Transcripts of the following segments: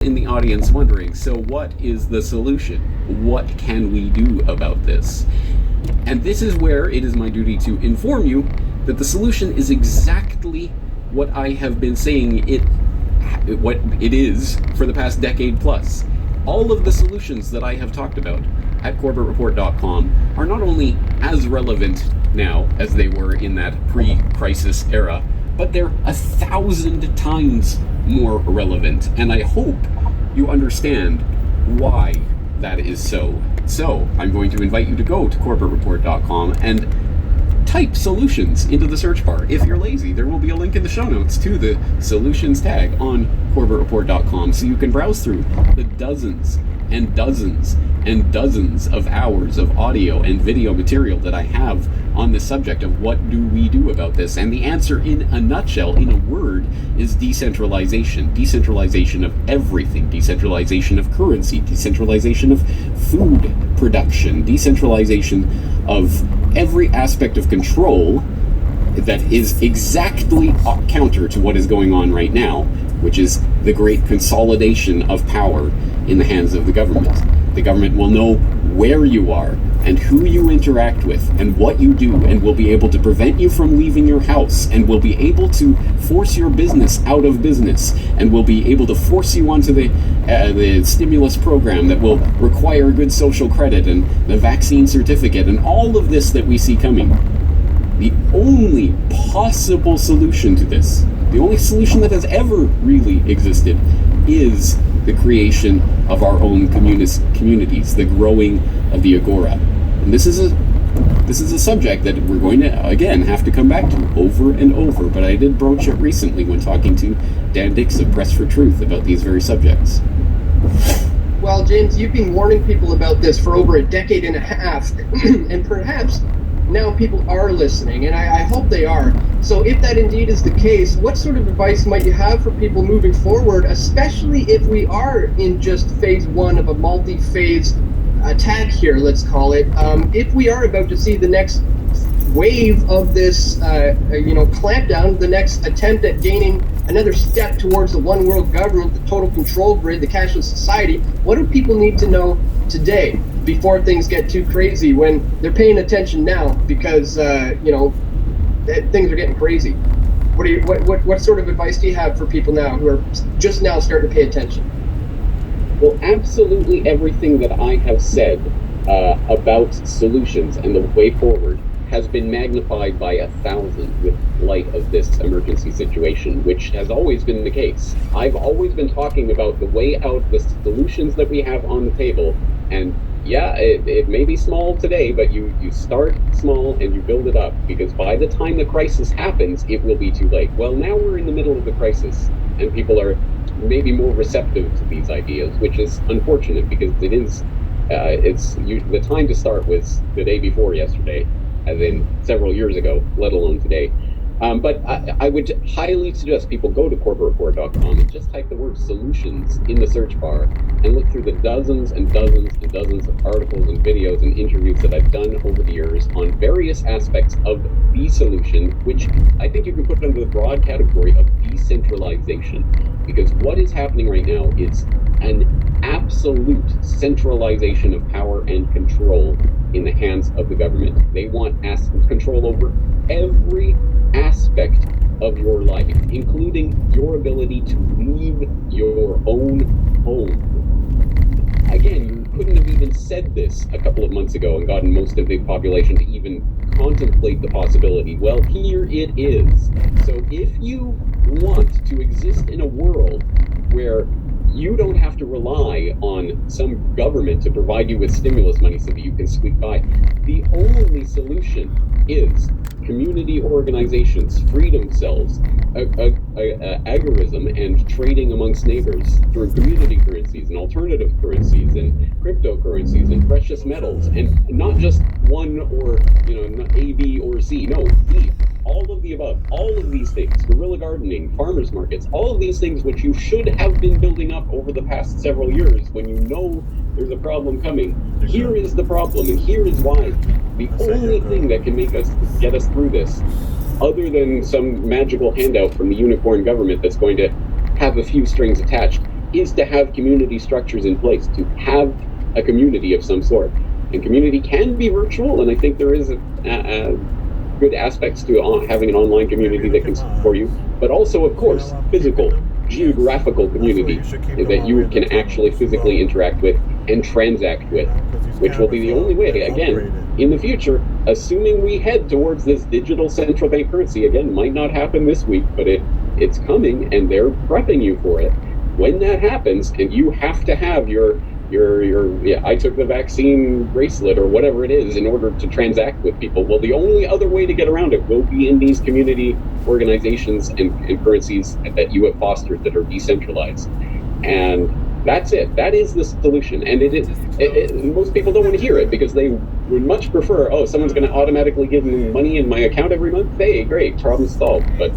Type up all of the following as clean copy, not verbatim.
In the audience wondering, so what is the solution? What can we do about this? And this is where it is my duty to inform you that the solution is exactly what I have been saying what it is for the past decade plus. All of the solutions that I have talked about at CorbettReport.com are not only as relevant now as they were in that pre-crisis era, but they're 1,000 times more relevant, and I hope you understand why that is so. So, I'm going to invite you to go to CorbettReport.com and type solutions into the search bar. If you're lazy, there will be a link in the show notes to the solutions tag on CorbettReport.com, so you can browse through the dozens and dozens and dozens of hours of audio and video material that I have on the subject of what do we do about this. And the answer in a nutshell, in a word, is decentralization. Decentralization of everything. Decentralization of currency. Decentralization of food production. Decentralization of every aspect of control that is exactly counter to what is going on right now, which is the great consolidation of power in the hands of the government. The government will know where you are and who you interact with and what you do, and will be able to prevent you from leaving your house, and will be able to force your business out of business, and will be able to force you onto the stimulus program that will require good social credit and the vaccine certificate and all of this that we see coming. The only possible solution to this, the only solution that has ever really existed, is the creation of our own communities, the growing of the agora. And this is a subject that we're going to, again, have to come back to over and over, but I did broach it recently when talking to Dan Dix of Press for Truth about these very subjects. Well, James, you've been warning people about this for over a decade and a half, and perhaps now people are listening, and I hope they are. So if that indeed is the case, what sort of advice might you have for people moving forward, especially if we are in just phase one of a multi-phase attack here, let's call it, if we are about to see the next wave of this, clampdown, the next attempt at gaining another step towards the one world government, the total control grid, the cashless society, what do people need to know today before things get too crazy, when they're paying attention now because, things are getting crazy? What sort of advice do you have for people now who are just now starting to pay attention? Well, absolutely everything that I have said about solutions and the way forward has been magnified by 1,000 with light of this emergency situation, which has always been the case. I've always been talking about the way out, the solutions that we have on the table, and yeah, it may be small today, but you start small and you build it up, because by the time the crisis happens, it will be too late. Well, now we're in the middle of the crisis, and people are maybe more receptive to these ideas, which is unfortunate, because the time to start was the day before yesterday, as in several years ago, let alone today. But I would highly suggest people go to CorbettReport.com and just type the word solutions in the search bar and look through the dozens and dozens and dozens of articles and videos and interviews that I've done over the years on various aspects of the solution, which I think you can put under the broad category of decentralization. Because what is happening right now is an absolute centralization of power and control in the hands of the government. They want control over every aspect of your life, including your ability to leave your own home. Again, you couldn't have even said this a couple of months ago and gotten most of the population to even contemplate the possibility. Well, here it is. So if you want to exist in a world where you don't have to rely on some government to provide you with stimulus money so that you can squeak by, the only solution is community organizations, freedom cells, agorism, and trading amongst neighbors through community currencies and alternative currencies and cryptocurrencies and precious metals, and not just one or not A, B, or C. No, D. All of the above, all of these things, guerrilla gardening, farmers markets, all of these things which you should have been building up over the past several years when you know there's a problem coming. Here is the problem, and here is why. The only thing that can get us through this, other than some magical handout from the unicorn government that's going to have a few strings attached, is to have community structures in place, to have a community of some sort. And community can be virtual, and I think there is a good aspects to having an online community that can support you, but also, of course, physical, geographical community that you can actually physically interact with and transact with, which will be the only way, again, in the future, assuming we head towards this digital central bank currency. Again, might not happen this week, but it's coming, and they're prepping you for it. When that happens, and you have to have your I took the vaccine bracelet or whatever it is in order to transact with people. Well, the only other way to get around it will be in these community organizations and currencies that you have fostered that are decentralized. And that's it. That is the solution. And most people don't want to hear it because they would much prefer, someone's going to automatically give me money in my account every month. Hey, great, problem solved. But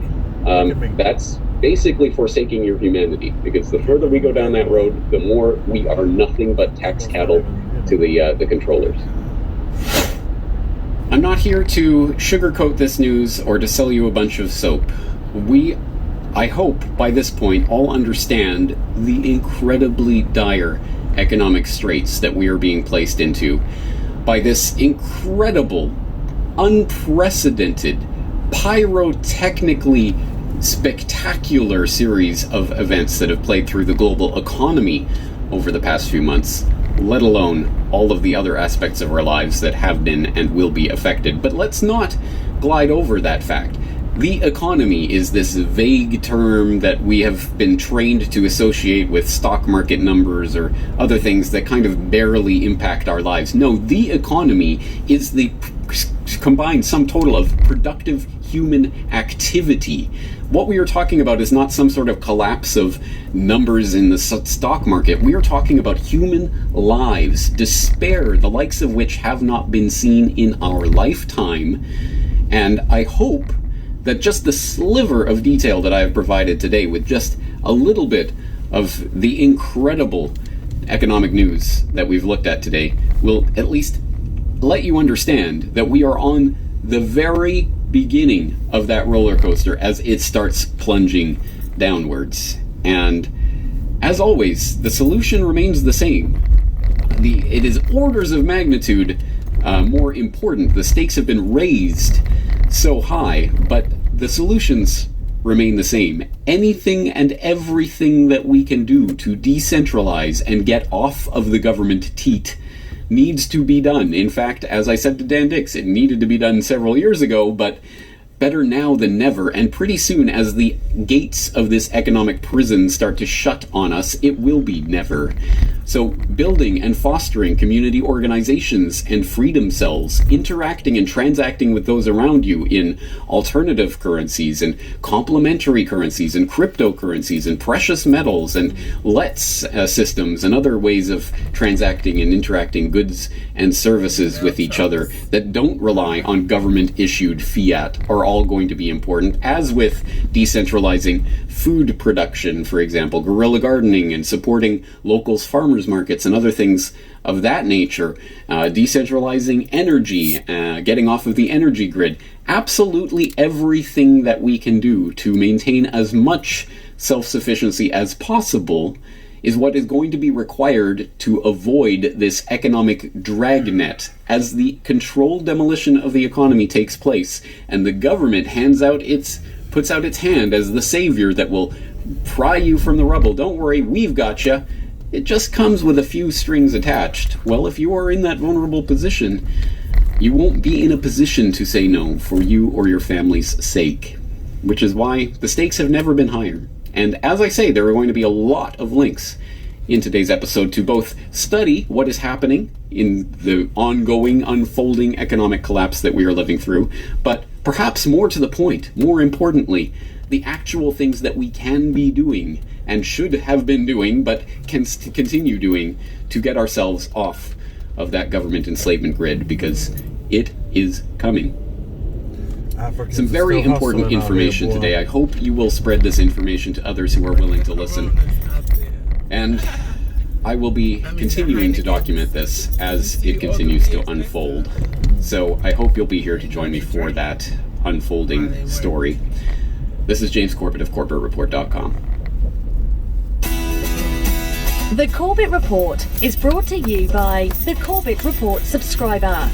that's basically forsaking your humanity, because the further we go down that road, the more we are nothing but tax cattle to the controllers. I'm not here to sugarcoat this news or to sell you a bunch of soap. I hope, by this point, all understand the incredibly dire economic straits that we are being placed into by this incredible, unprecedented, pyrotechnically spectacular series of events that have played through the global economy over the past few months, let alone all of the other aspects of our lives that have been and will be affected. But let's not glide over that fact. The economy is this vague term that we have been trained to associate with stock market numbers or other things that kind of barely impact our lives. No, the economy is the combined sum total of productive human activity. What we are talking about is not some sort of collapse of numbers in the stock market. We are talking about human lives, despair, the likes of which have not been seen in our lifetime. And I hope that just the sliver of detail that I have provided today, with just a little bit of the incredible economic news that we've looked at today, will at least let you understand that we are on the very beginning of that roller coaster as it starts plunging downwards. And as always, the solution remains the same. It is orders of magnitude more important. The stakes have been raised so high, but the solutions remain the same. Anything and everything that we can do to decentralize and get off of the government teat needs to be done. In fact, as I said to Dan Dix, it needed to be done several years ago, but better now than never. And pretty soon, as the gates of this economic prison start to shut on us, it will be never. So building and fostering community organizations and freedom cells, interacting and transacting with those around you in alternative currencies and complementary currencies and cryptocurrencies and precious metals and LETS systems and other ways of transacting and interacting goods and services with each other that don't rely on government-issued fiat are all going to be important, as with decentralizing food production, for example, guerrilla gardening and supporting locals' farmers markets and other things of that nature, decentralizing energy, getting off of the energy grid. Absolutely everything that we can do to maintain as much self-sufficiency as possible is what is going to be required to avoid this economic dragnet as the controlled demolition of the economy takes place and the government puts out its hand as the savior that will pry you from the rubble. Don't worry, we've got you. It just comes with a few strings attached. Well, if you are in that vulnerable position, you won't be in a position to say no for you or your family's sake, which is why the stakes have never been higher. And as I say, there are going to be a lot of links in today's episode to both study what is happening in the ongoing, unfolding economic collapse that we are living through, but perhaps more to the point, more importantly, the actual things that we can be doing and should have been doing, but can continue doing to get ourselves off of that government enslavement grid, because it is coming. Some very important information today. I hope you will spread this information to others who are willing to listen. And I will be continuing to document this as it continues to unfold. So I hope you'll be here to join me for that unfolding story. This is James Corbett of CorbettReport.com. The Corbett Report is brought to you by the Corbett Report subscriber,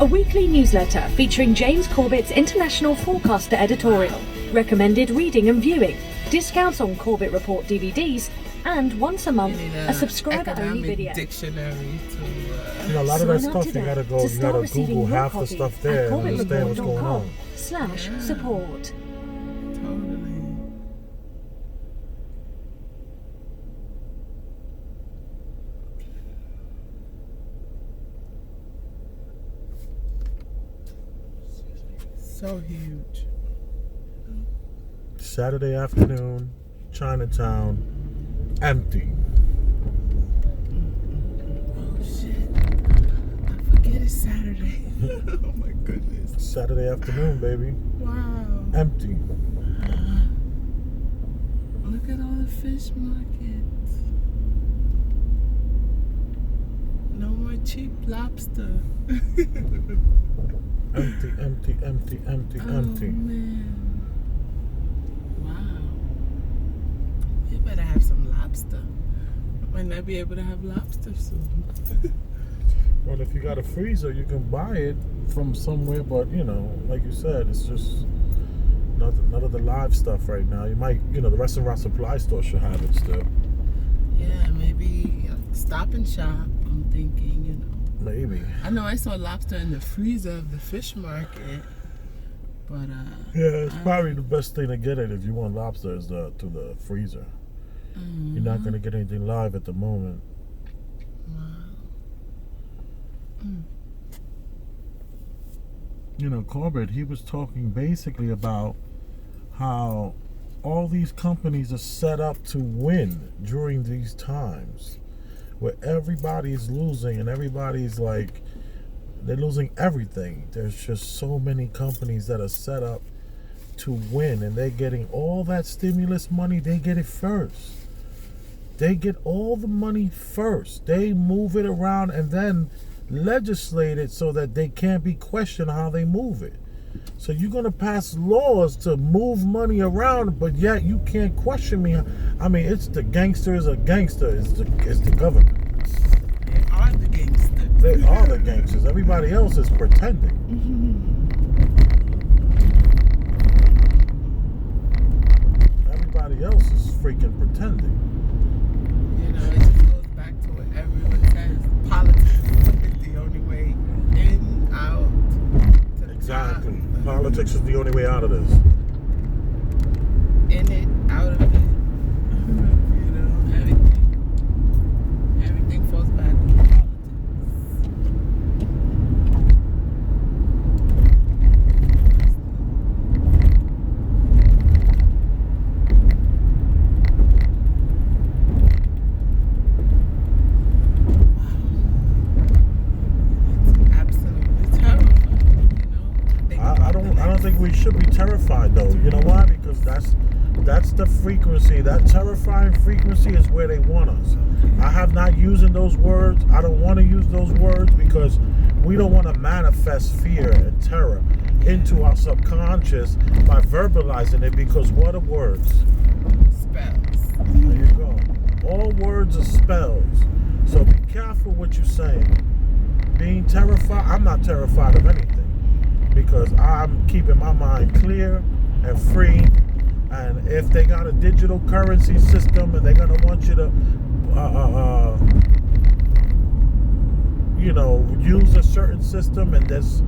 a weekly newsletter featuring James Corbett's International Forecaster editorial, recommended reading and viewing, discounts on Corbett Report DVDs, and once a month, a subscriber-only video. Dictionary to, You know, a lot of that Sign up stuff you today gotta to start receiving Google your half the copy stuff at there and understand what's going on. CorbettReport.com/support. totally. So huge. Saturday afternoon, Chinatown, empty. Oh shit. I forget it's Saturday. Oh my goodness. Saturday afternoon, baby, Wow. empty. Look at all the fish markets. No more cheap lobster. Empty, empty, empty, empty, Oh empty. man. Wow. You better have some lobster. I might not be able to have lobster soon. Well, if you got a freezer, you can buy it from somewhere, but you know, like you said, it's just none of the live stuff right now. You might, you know, the restaurant supply store should have it still. Yeah, maybe Stop and Shop. I'm thinking, you know. Maybe. I know I saw lobster in the freezer of the fish market, but Yeah, it's probably the best thing to get it if you want lobster is to the freezer. You're not gonna get anything live at the moment. You know, Corbett, he was talking basically about how all these companies are set up to win during these times where everybody's losing and everybody's like, they're losing everything. There's just so many companies that are set up to win, and they're getting all that stimulus money. They get it first. They get all the money first. They move it around and then legislate it so that they can't be questioned how they move it. So you're going to pass laws to move money around, but yet you can't question me. I mean, it's the gangsters are gangsters. It's the government. they are the gangsters. They are the gangsters. Everybody else is pretending. Everybody else is freaking pretending. You know, it just goes back to what everyone says. Politics is the only way in, out. To the Exactly. top. Politics is the only way out of this. In it, out of it. You know, everything falls back to politics. It's absolutely terrifying, you know. I don't think we should be terrified though. You know why? Because that's the frequency. That terrifying frequency is where they want us. I have not using those words. I don't want to use those words because we don't want to manifest fear and terror into our subconscious by verbalizing it, because what are words? Spells. There you go. All words are spells. So be careful what you're saying. Being terrified, I'm not terrified of anything because I'm keeping my mind clear and free. And if they got a digital currency system and they're gonna want you to, you know, use a certain system and there's,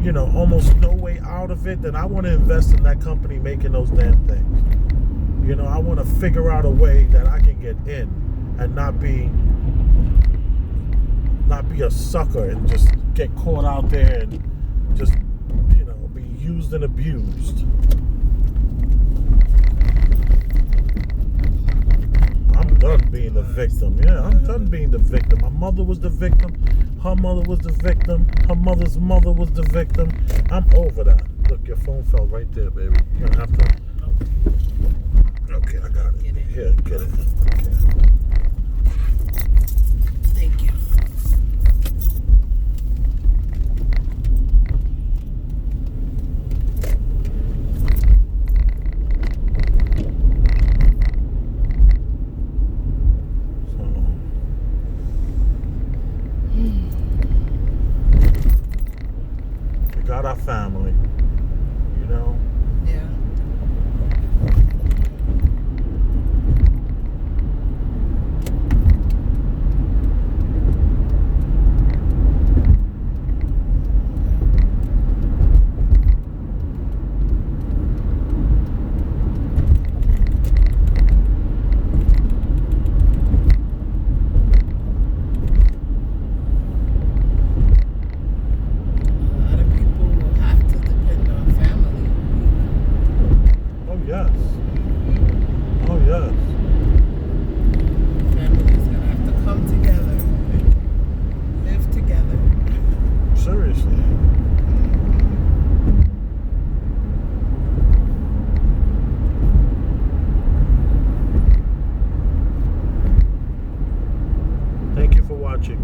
you know, almost no way out of it, then I want to invest in that company making those damn things. You know, I want to figure out a way that I can get in and not be a sucker and just get caught out there and just, you know, be used and abused. I'm done being the victim. Yeah, I'm done being the victim. My mother was the victim. Her mother was the victim. Her mother's mother was the victim. I'm over that. Look, your phone fell right there, baby. You're gonna have to. Okay, I got it. Get it. Here, get it. Okay. Thank you. about our family. You know? Yeah. A lot of people will have to depend on family. Oh, yes. Oh, yes. Families gonna have to come together, live together. Seriously. Thank you for watching.